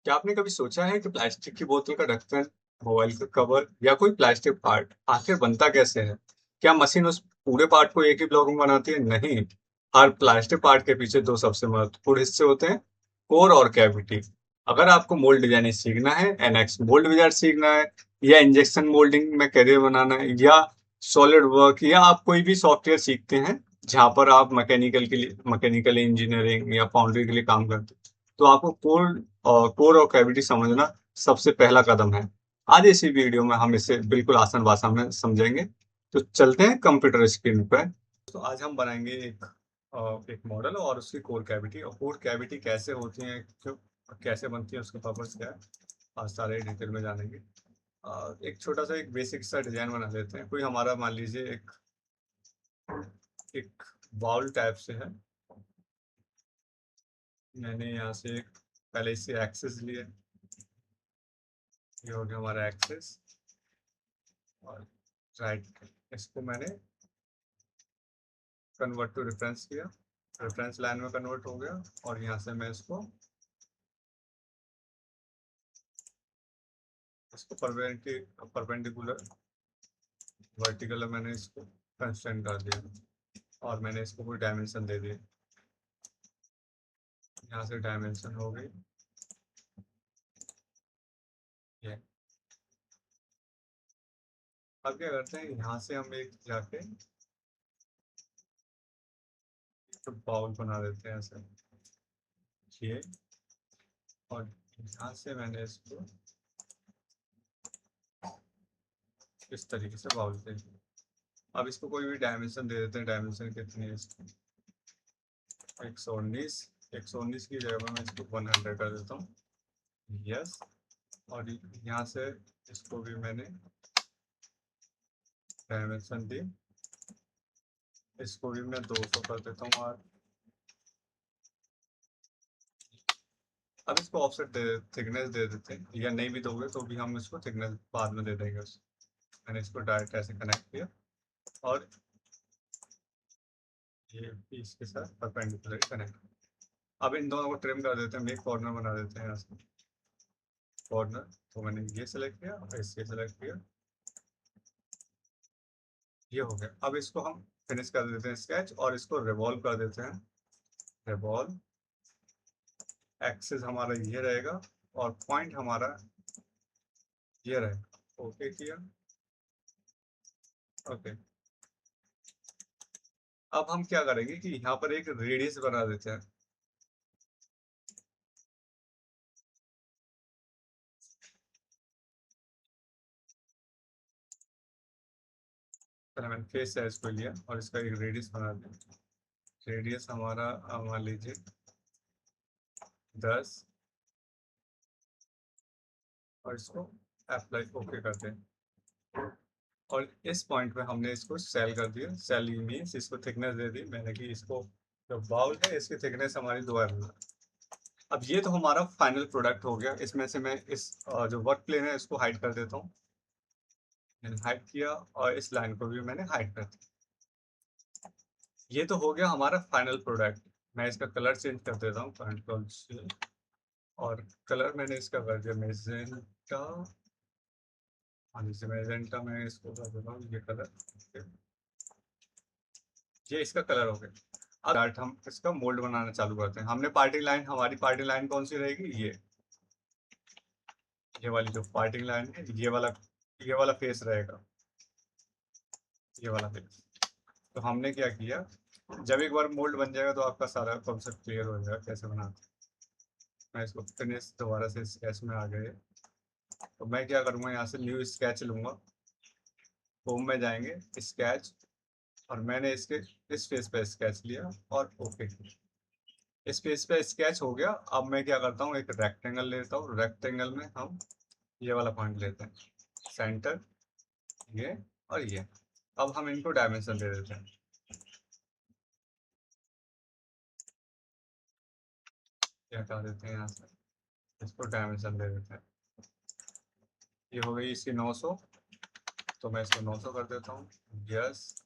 क्या आपने कभी सोचा है कि प्लास्टिक की बोतल का ढक्कन, मोबाइल का कवर या कोई प्लास्टिक पार्ट आखिर बनता कैसे है? क्या मशीन उस पूरे पार्ट को एक ही ब्लॉक में बनाती है? नहीं। हर प्लास्टिक पार्ट के पीछे दो सबसे महत्वपूर्ण हिस्से होते हैं, कोर और कैविटी। अगर आपको मोल्ड डिजाइनिंग सीखना है, एनएक्स मोल्ड विजार्ड सीखना है, या इंजेक्शन मोल्डिंग में करियर बनाना है, या सॉलिड वर्क, या आप कोई भी सॉफ्टवेयर सीखते हैं जहां पर आप मैकेनिकल इंजीनियरिंग या फाउंड्री के लिए काम करते हैं, तो आपको कोर और कैविटी समझना सबसे पहला कदम है। आज इसी वीडियो में हम इसे बिल्कुल आसान भाषा में समझेंगे। तो चलते हैं कंप्यूटर स्क्रीन पर। तो आज हम बनाएंगे एक मॉडल और उसकी कोर कैविटी, और कोर कैविटी कैसे होती है, क्यों, कैसे बनती है, उसका पर्पस क्या है, आज सारे डिटेल में जानेंगे। एक छोटा सा एक बेसिक सा डिजाइन बना लेते हैं। कोई हमारा मान लीजिए एक एक बाउल टाइप से है। मैंने यहाँ से एक पहले इससे एक्सेस लिए, ये हो गया हमारा एक्सेस। और राइट, इसको मैंने कन्वर्ट टू रेफरेंस किया, रेफरेंस लाइन में कन्वर्ट हो गया। और यहाँ से मैं इसको परपेंडिकुलर वर्टिकल मैंने इसको कंस्ट्रेंट कर दिया, और मैंने इसको कोई डायमेंशन दे दिया। यहाँ से डायमेंशन हो गई ये। अब क्या करते हैं, यहाँ से हम एक जाके तो बाउल बना देते हैं ऐसे, ये। और यहाँ से मैंने इसको इस तरीके से बाउल दे दिया। अब इसको कोई भी डायमेंशन दे देते हैं। डायमेंशन कितनी है इसकी? 119। 119 की जगह पर मैं इसको 100 कर देता हूँ। यस। और यहाँ से इसको भी मैंने डायमेंशन दी, इसको भी मैं 200 कर देता हूँ। और अब इसको ऑफसेट दे, थिकनेस दे देते हैं, या नहीं भी दोगे तो भी हम इसको थिकनेस बाद में दे देंगे। मैंने इसको डायरेक्ट ऐसे कनेक्ट किया, और ये इसके साथ परपेंडिकुलर कनेक्ट। अब इन दोनों को ट्रिम कर देते हैं, एक कॉर्नर बना देते हैं यहाँ से कॉर्नर। तो मैंने ये सेलेक्ट किया और इसके सेलेक्ट किया, ये हो गया। अब इसको हम फिनिश कर देते हैं स्केच, और इसको रिवॉल्व कर देते हैं। रिवॉल्व, एक्सिस हमारा ये रहेगा और पॉइंट हमारा ये रहेगा। ओके किया, ओके। अब हम क्या करेंगे कि यहाँ पर एक रेडियस बना देते हैं। पहले मैंने फेस साइज को लिया और इसका एक रेडियस बना दिया। रेडियस हमारा मान लीजिए 10, और इसको अप्लाई ओके करते हैं। और इस पॉइंट पे हमने इसको सेल कर दिया। सेल मीन्स इसको थिकनेस दे दी मैंने, कि इसको जो बाउल है इसकी थिकनेस हमारी 2 mm। अब ये तो हमारा फाइनल प्रोडक्ट हो गया। इसमें से मैं इस जो वर्क प्लेन है इसको हाइड कर देता हूँ। मैंने हाइड किया, और इस लाइन को भी मैंने हाइड कर दिया। ये तो हो गया हमारा फाइनल प्रोडक्ट। मैं इसका कलर चेंज कर देता हूँ, कंट्रोल से। और कलर मैंने इसका कर दिया मैजेंटा। हाँ, जैसे मैजेंटा मैं इसको कर देता हूँ, ये कलर। ये इसका कलर हो गया। अब डार्ट हम इसका मोल्ड बनाना चालू करते हैं। हमने पार्टिंग लाइन, हमारी पार्टिंग लाइन कौन सी रहेगी? ये वाली जो पार्टिंग लाइन है, ये वाला फेस रहेगा, ये वाला फेस। तो हमने क्या किया, जब एक बार मोल्ड बन जाएगा तो आपका सारा कॉन्सेप्ट क्लियर हो जाएगा कैसे बनाते हैं। मैं इसको फिनिश दोबारा से स्केच में आ गए, तो मैं क्या करूँगा, यहाँ से न्यू स्केच लूँगा। होम में जाएंगे, स्केच, और मैंने इसके इस फेस पे स्केच लिया और ओके किया। इस पेज पे स्केच हो गया। अब मैं क्या करता हूँ, एक रेक्टेंगल लेता हूँ। रेक्टेंगल में हम ये वाला पॉइंट लेते हैं, सेंटर, ये और ये। अब हम इनको डायमेंशन दे देते हैं। क्या हटा देते हैं यहाँ से, इसको डायमेंशन दे देते हैं। ये हो गई इसकी 900, तो मैं इसको 900 कर देता हूँ। यस।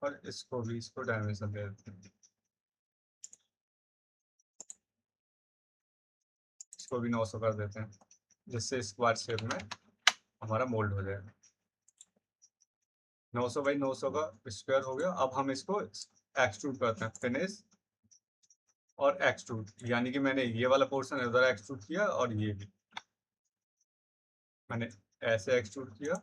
और इसको भी, इसको डायमेंशन दे देते हैं। इसको भी 900 कर देते हैं, जिससे स्क्वायर शेप में हमारा मोल्ड हो जाएगा। 900 बाई 900 का स्क्वायर हो गया। अब हम इसको एक्सट्रूड करते हैं, फिनिश और एक्सट्रूड, यानी कि मैंने ये वाला पोर्शन उधर एक्सट्रूड किया और ये भी मैंने ऐसे एक्सट्रूड किया।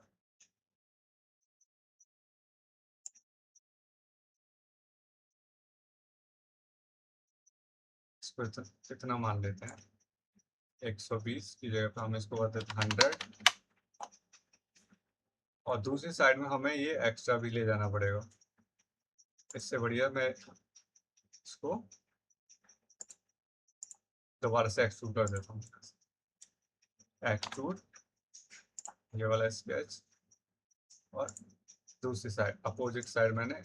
इसको इतना मान लेते हैं, 120 की जगह पर हम इसको कर देते हैं 100, और दूसरी साइड में हमें ये एक्स्ट्रा भी ले जाना पड़ेगा। इससे बढ़िया मैं इसको दोबारा से एक्सट्रूड कर देता हूँ। एक्सट्रूड, ये वाला स्केच, और दूसरी साइड अपोजिट साइड मैंने,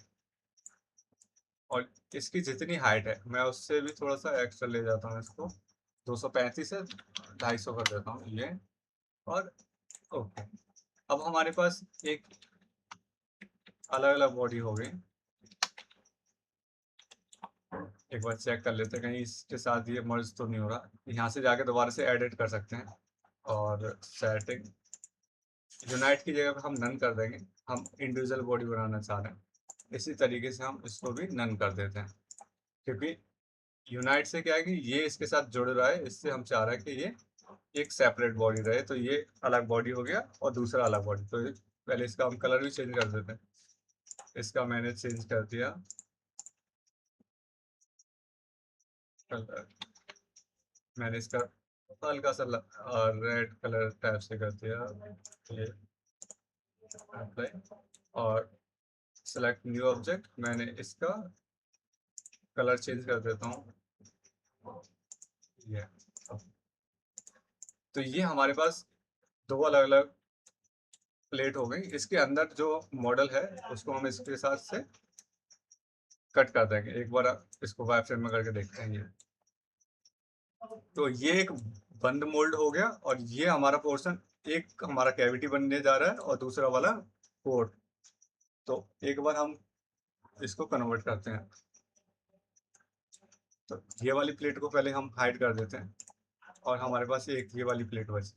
और इसकी जितनी हाइट है मैं उससे भी थोड़ा सा एक्स्ट्रा ले जाता हूँ, इसको 235 से 250 कर देता हूँ ये, और ओके। अब हमारे पास एक अलग अलग बॉडी हो गई। एक बार चेक कर लेते हैं कहीं इसके साथ ये मर्ज तो नहीं हो रहा। यहाँ से जाके दोबारा से एडिट कर सकते हैं, और सेटिंग यूनाइट की जगह पे हम नन कर देंगे। हम इंडिविजुअल बॉडी बनाना चाह रहे हैं, इसी तरीके से हम इसको भी नन कर देते हैं, क्योंकि यूनाइट से क्या है कि ये इसके साथ जुड़ रहा है, इससे हम चाह रहे हैं कि ये एक सेपरेट बॉडी रहे। तो ये अलग बॉडी हो गया और दूसरा अलग बॉडी। तो पहले इसका हम कलर भी चेंज कर देते हैं। इसका मैंने चेंज कर दिया कलर, मैंने इसका हल्का सा रेड कलर टाइप से कर दिया, ये अप्लाई, और सेलेक्ट न्यू ऑब्जेक्ट, मैंने इसका कलर चेंज कर देता हूँ ये। तो ये हमारे पास दो अलग अलग प्लेट हो गई। इसके अंदर जो मॉडल है उसको हम इसके साथ से कट कर देंगे। एक बार इसको वाई फ्रेम में करके देखते हैं। ये तो ये एक बंद मोल्ड हो गया, और ये हमारा पोर्शन, एक हमारा कैविटी बनने जा रहा है और दूसरा वाला पोर्ट। तो एक बार हम इसको कन्वर्ट करते हैं। तो ये वाली प्लेट को पहले हम हाइड कर देते हैं, और हमारे पास एक ये वाली प्लेट बची।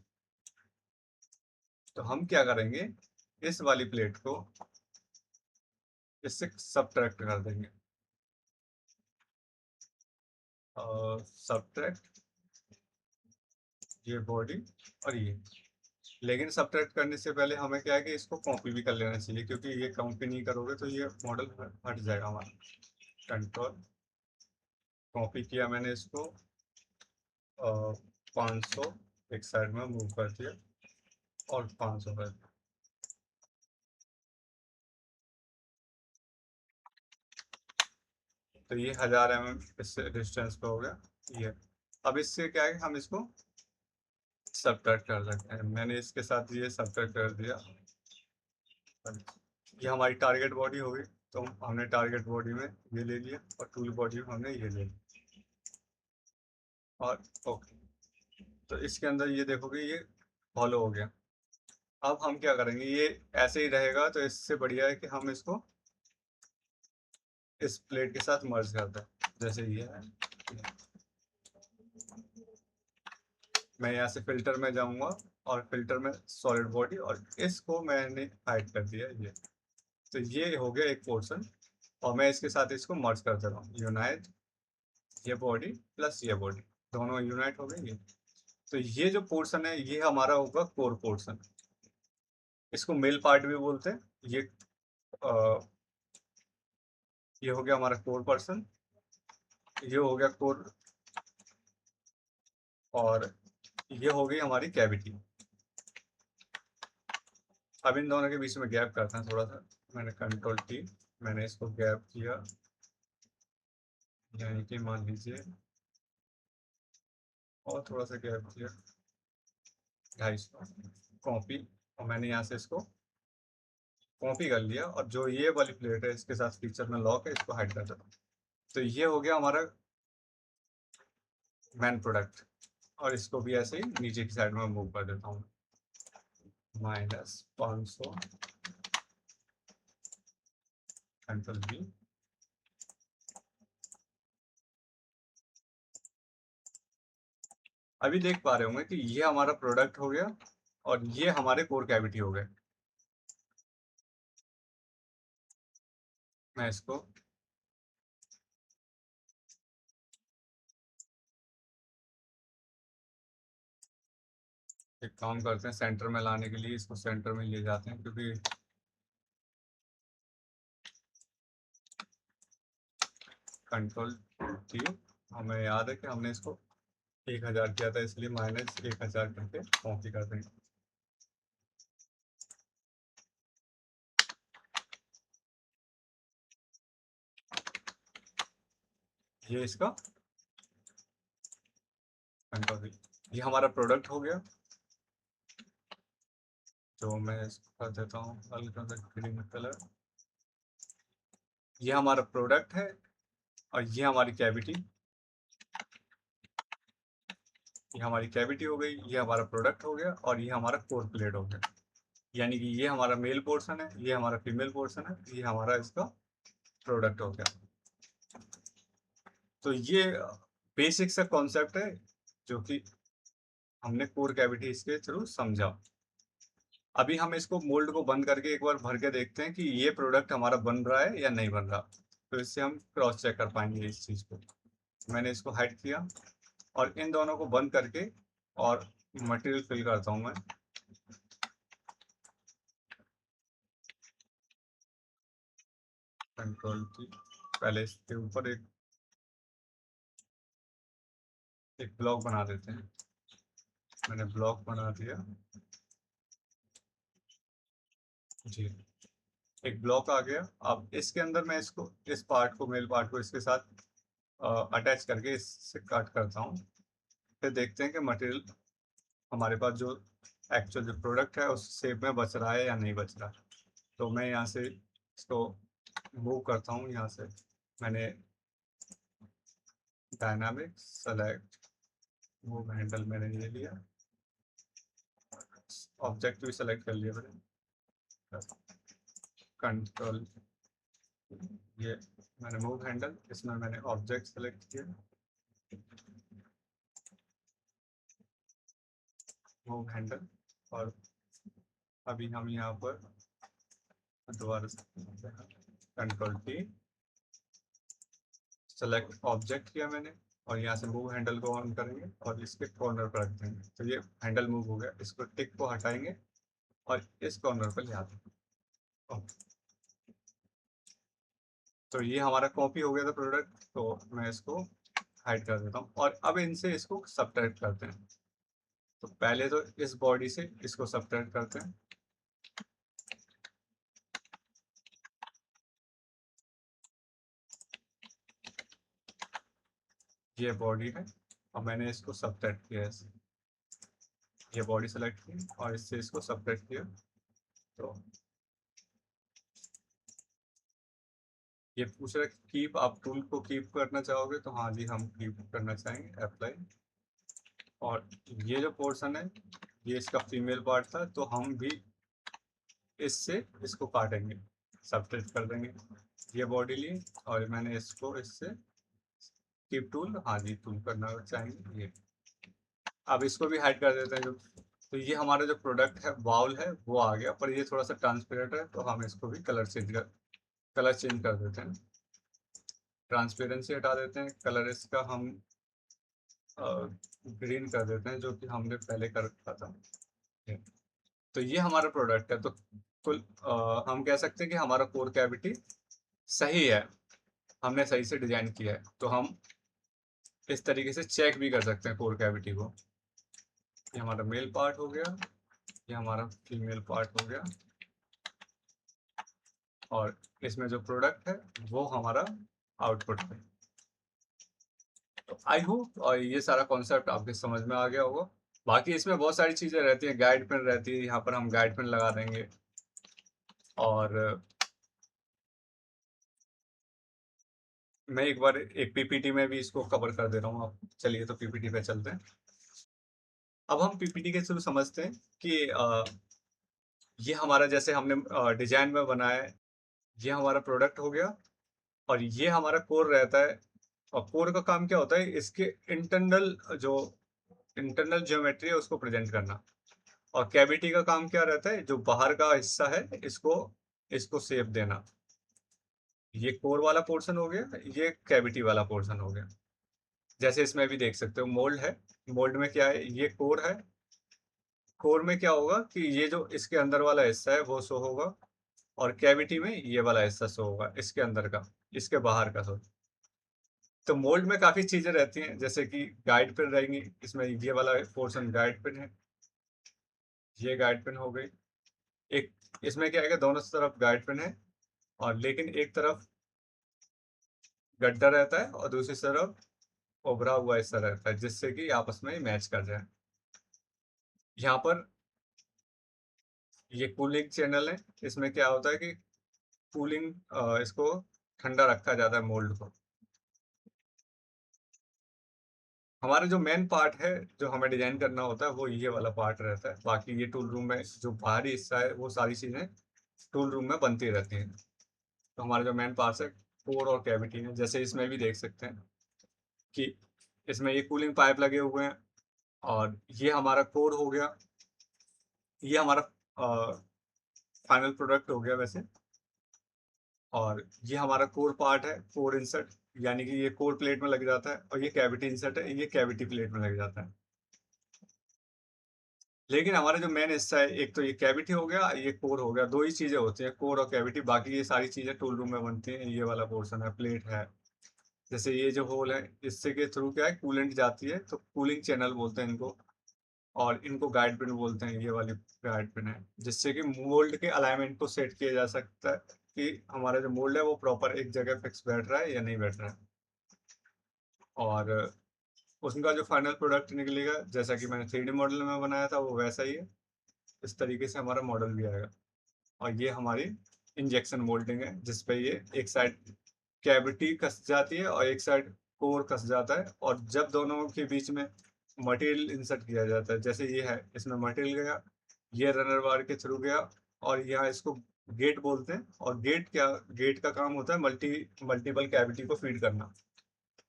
तो हम क्या करेंगे, इस वाली प्लेट को इससे सबट्रैक्ट कर देंगे, और सबट्रैक्ट ये बॉडी और ये। लेकिन सबट्रैक्ट करने से पहले हमें क्या है कि इसको कॉपी भी कर लेना चाहिए, क्योंकि ये कॉपी नहीं करोगे तो ये मॉडल हट जाएगा हमारा। कंट्रोल कॉपी किया मैंने इसको, 500 एक साइड में मूव कर दिया, और 500 कर दिया। तो ये 1000 mm इससे डिस्टेंस पे हो गया ये। अब इससे क्या है कि हम इसको सबट्रैक्ट कर सकते हैं। मैंने इसके साथ ये सबट्रैक्ट कर दिया। ये हमारी टारगेट बॉडी हो गई। तो हमने टारगेट बॉडी में ये ले लिया, और टूल बॉडी में हमने ये ले लिया, और ओके। तो इसके अंदर ये देखोगे ये फॉलो हो गया। अब हम क्या करेंगे, ये ऐसे ही रहेगा तो इससे बढ़िया है कि हम इसको इस प्लेट के साथ मर्ज कर दें। जैसे ये है, मैं यहाँ से फिल्टर में जाऊंगा, और फिल्टर में सॉलिड बॉडी, और इसको मैंने हाइड कर दिया ये। तो ये हो गया एक पोर्शन, और मैं इसके साथ इसको मर्ज कर दे रहा हूँ। यूनाइट ये बॉडी प्लस ये बॉडी, दोनों यूनाइट हो गई ये। तो ये जो पोर्शन है ये हमारा होगा कोर पोर्शन। इसको मेल पार्ट भी बोलते हैं। ये हो गया हमारा कोर पर्सन, ये हो गया कोर, और ये हो गई हमारी कैविटी। अब इन दोनों के बीच में गैप करते हैं थोड़ा सा। मैंने कंट्रोल टी, मैंने इसको गैप किया, यानी कि मान लीजिए, और थोड़ा सा गैप किया 250, कॉपी, और मैंने यहाँ से इसको कॉपी कर लिया, और जो ये वाली प्लेट है इसके साथ फीचर में लॉक है, इसको हाइड कर देता हूँ। तो ये हो गया हमारा मैन प्रोडक्ट, और इसको भी ऐसे ही नीचे की साइड में मूव कर देता हूँ। -500, कंट्रोल बी, अभी देख पा रहे होंगे कि ये हमारा प्रोडक्ट हो गया और ये हमारे कोर कैविटी हो गए। मैं इसको एक काम करते हैं, सेंटर में लाने के लिए इसको सेंटर में ले जाते हैं, क्योंकि कंट्रोल T, हमें याद है कि हमने इसको 1000 किया था, इसलिए -1000 करके कॉपी कर देंगे। ये इसका कंट्रोल, ये हमारा प्रोडक्ट हो गया। तो मैं इसको कर देता हूँ हल्का सा ग्रीन कलर। ये हमारा प्रोडक्ट है और ये हमारी कैविटी, ये हमारी कैविटी हो गई, ये हमारा प्रोडक्ट हो गया और ये हमारा कोर प्लेट हो गया। यानी कि ये हमारा मेल पोर्शन है, ये हमारा फीमेल पोर्शन है, ये हमारा इसका प्रोडक्ट हो गया। तो ये बेसिक सा कॉन्सेप्ट है जो कि हमने कोर कैविटी इसके थ्रू समझा। अभी हम इसको मोल्ड को बंद करके एक बार भर के देखते हैं कि ये प्रोडक्ट हमारा बन रहा है या नहीं बन रहा। तो इससे हम क्रॉस चेक कर पाएंगे इस चीज़ को। मैंने इसको हाइड किया और इन दोनों को बंद करके और मटेरियल फिल करता हूँ मैं। कंट्रोल की, पहले इसके ऊपर एक ब्लॉक बना देते हैं। मैंने ब्लॉक बना दिया जी, एक ब्लॉक आ गया। अब इसके अंदर मैं इसको, इस पार्ट को, मेल पार्ट को इसके साथ अटैच करके इससे कट करता हूँ। फिर देखते हैं कि मटेरियल हमारे पास जो एक्चुअल जो प्रोडक्ट है उस शेप में बच रहा है या नहीं बच रहा। तो मैं यहाँ से इसको मूव करता हूँ। यहाँ से मैंने डायनामिक सेलेक्ट मूव हैंडल मैंने ये लिया, ऑब्जेक्ट भी सेलेक्ट कर लिया मैंने, कंट्रोल ये मैंने मूव हैंडल, इसमें मैंने ऑब्जेक्ट सेलेक्ट किया, मूव हैंडल। और अभी हम यहाँ पर दोबारा कंट्रोल T, सेलेक्ट ऑब्जेक्ट किया मैंने और यहाँ से मूव हैंडल को ऑन करेंगे और इसके कॉर्नर पर रख देंगे। तो ये हैंडल मूव हो गया। इसको टिक को हटाएंगे और इस कॉर्नर पर ले आते हैं। तो ये हमारा कॉपी हो गया था प्रोडक्ट। तो मैं इसको हाइड कर देता हूँ और अब इनसे इसको सब्ट्रैक्ट करते हैं। तो पहले तो इस बॉडी से इसको सब्ट्रैक्ट करते हैं। ये बॉडी है और मैंने इसको सब्ट्रैक्ट किया है। ये बॉडी सेलेक्ट की और इससे इसको सब्ट्रैक्ट किया। तो ये पूछ रहा है कीप, आप टूल को कीप करना चाहोगे? तो हाँ जी, हम कीप करना चाहेंगे, अप्लाई। और ये जो पोर्शन है ये इसका फीमेल पार्ट था, तो हम भी इससे इसको काटेंगे, सब्ट्रैक्ट कर देंगे। ये बॉडी ली और मैंने इसको इससे कीप टूल, हाँ जी, टूल करना चाहेंगे ये। अब इसको भी हाइड कर देते हैं जो। तो ये हमारा जो प्रोडक्ट है बाउल है वो आ गया, पर ये थोड़ा सा ट्रांसपेरेंट है, तो हम इसको भी कलर चेंज कर देते हैं। ट्रांसपेरेंसी हटा देते हैं, कलर इसका हम ग्रीन कर देते हैं, जो कि हमने पहले कर रखा था। तो ये हमारा प्रोडक्ट है। तो कुल हम कह सकते हैं कि हमारा कोर कैविटी सही है, हमने सही से डिजाइन किया है। तो हम इस तरीके से चेक भी कर सकते हैं कोर कैविटी को। ये हमारा मेल पार्ट हो गया, ये हमारा फीमेल पार्ट हो गया और इसमें जो प्रोडक्ट है वो हमारा आउटपुट है। तो आई होप और ये सारा कॉन्सेप्ट आपके समझ में आ गया होगा। बाकी इसमें बहुत सारी चीज़ें रहती हैं, गाइड पेन रहती है, यहाँ पर हम गाइड पेन लगा देंगे। और मैं एक बार एक पीपीटी में भी इसको कवर कर दे रहा हूँ। आप चलिए तो पीपीटी पे चलते हैं। अब हम पीपीटी के थ्रू समझते हैं कि ये हमारा, जैसे हमने डिजाइन में बनाया है, ये हमारा प्रोडक्ट हो गया और ये हमारा कोर रहता है। और कोर का काम क्या होता है, इसके इंटरनल जो इंटरनल ज्योमेट्री है उसको प्रेजेंट करना। और कैविटी का काम क्या रहता है, जो बाहर का हिस्सा है इसको इसको शेप देना। ये कोर वाला पोर्शन हो गया, ये कैविटी वाला पोर्शन हो गया। जैसे इसमें भी देख सकते हो मोल्ड है, मोल्ड में क्या है, ये कोर है। कोर में क्या होगा कि ये जो इसके अंदर वाला हिस्सा है वो शो होगा, और कैविटी में ये वाला हिस्सा शो होगा, इसके अंदर का, इसके बाहर का शो। तो मोल्ड में काफी चीजें रहती हैं, जैसे कि गाइड पिन रहेंगी, इसमें ये वाला पोर्शन गाइड पिन है, ये गाइड पिन हो गई। एक इसमें क्या है, दोनों तरफ गाइड पिन है, और लेकिन एक तरफ गड्ढा रहता है और दूसरी तरफ उभरा हुआ हिस्सा रहता है, जिससे कि आपस में मैच कर जाए। यहाँ पर ये कूलिंग चैनल है, इसमें क्या होता है कि कूलिंग, इसको ठंडा रखा जाता है मोल्ड को। हमारा जो मेन पार्ट है जो हमें डिजाइन करना होता है वो ये वाला पार्ट रहता है। बाकी ये टूल रूम में जो बाहरी हिस्सा है वो सारी चीजें टूल रूम में बनती रहती हैं। तो हमारे जो मेन पार्ट्स है कोर और कैविटी है, जैसे इसमें भी देख सकते हैं कि इसमें ये कूलिंग पाइप लगे हुए हैं, और ये हमारा कोर हो गया, ये हमारा फाइनल प्रोडक्ट हो गया वैसे। और ये हमारा कोर पार्ट है, कोर इंसर्ट, यानी कि ये कोर प्लेट में लग जाता है, और ये कैविटी इंसर्ट है, ये कैविटी प्लेट में लग जाता है। लेकिन हमारा जो मेन हिस्सा है, एक तो ये कैविटी हो गया, ये कोर हो गया, दो ही चीजें होती हैं, कोर और कैविटी। बाकी ये सारी चीजें टूल रूम में बनती हैं। ये वाला पोर्शन है, प्लेट है, जैसे ये जो होल है इससे के थ्रू क्या है कूलेंट जाती है, तो कूलिंग चैनल बोलते हैं इनको। और इनको गाइड पिन बोलते हैं, ये वाली गाइड पिन है, जिससे कि मोल्ड के अलाइनमेंट को सेट किया जा सकता है कि हमारा जो मोल्ड है वो प्रॉपर एक जगह फिक्स बैठ रहा है या नहीं बैठ रहा है। और उसका जो फाइनल प्रोडक्ट निकलेगा, जैसा कि मैंने 3D मॉडल में बनाया था वो वैसा ही है, इस तरीके से हमारा मॉडल भी आएगा। और ये हमारी इंजेक्शन मोल्डिंग है, जिस पे ये एक साइड कैविटी कस जाती है और एक साइड कोर कस जाता है, और जब दोनों के बीच में मटेरियल इंसर्ट किया जाता है, जैसे ये है, इसमें मटेरियल गया, ये रनर बार के थ्रू गया, और यहाँ इसको गेट बोलते हैं। और गेट का काम होता है मल्टीपल कैविटी को फीड करना।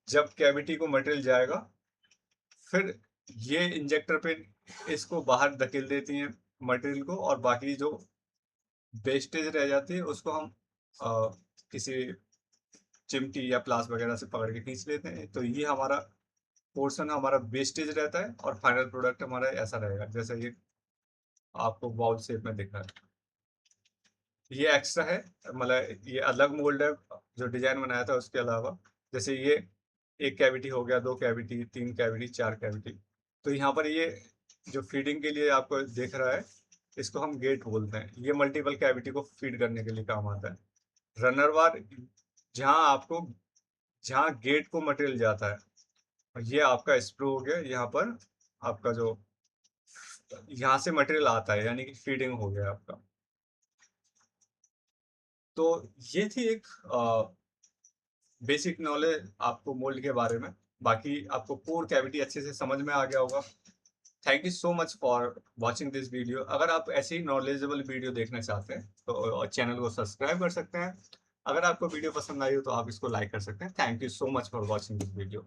जब कैविटी को मटेरियल जाएगा, फिर ये इंजेक्टर पे इसको बाहर धकेल देती हैं मटेरियल को, और बाकी जो वेस्टेज रह जाती है उसको हम किसी चिमटी या प्लास वगैरह से पकड़ के खींच लेते हैं। तो ये हमारा पोर्शन हमारा वेस्टेज रहता है, और फाइनल प्रोडक्ट हमारा ऐसा रहेगा जैसे ये आपको बाउल शेप में दिख रहा है। ये एक्स्ट्रा है, मतलब ये अलग मोल्ड है जो डिजाइन बनाया था उसके अलावा। जैसे ये एक कैविटी हो गया, दो कैविटी, तीन कैविटी, चार कैविटी। तो यहाँ पर ये जो फीडिंग के लिए आपको दिख रहा है, इसको हम गेट बोलते हैं। ये मल्टीपल कैविटी को फीड करने के लिए काम आता है। रनर बार जहाँ आपको जहाँ गेट को मटेरियल जाता है, और ये आपका स्प्रू हो गया, यहाँ पर आपका जो यहाँ से मटेरियल आता है, यानी कि फीडिंग हो गया आपका। तो ये थी एक बेसिक नॉलेज आपको मोल्ड के बारे में। बाकी आपको कोर कैविटी अच्छे से समझ में आ गया होगा। Thank you so much for watching this video. अगर आप ऐसी नॉलेजेबल वीडियो देखना चाहते हैं तो चैनल को सब्सक्राइब कर सकते हैं। अगर आपको वीडियो पसंद आई हो तो आप इसको लाइक कर सकते हैं। Thank you so much for watching this video.